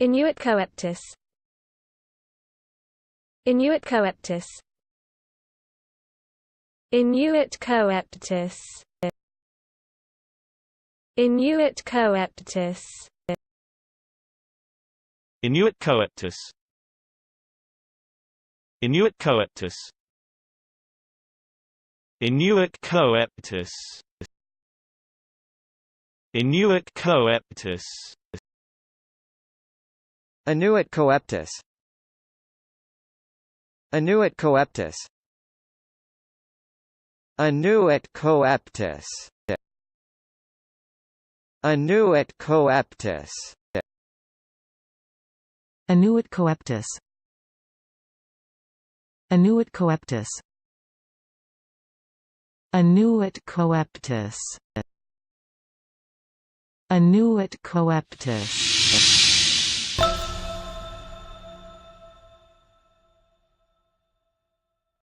Annuit Coeptis. Annuit Coeptis. Annuit Coeptis. Annuit Coeptis. Annuit Coeptis. Annuit Coeptis. Annuit Coeptis. Annuit Coeptis. Annuit Coeptis. Annuit Coeptis. Annuit Coeptis. Annuit Coeptis. Annuit Coeptis. Annuit Coeptis. Annuit Coeptis. Annuit Coeptis.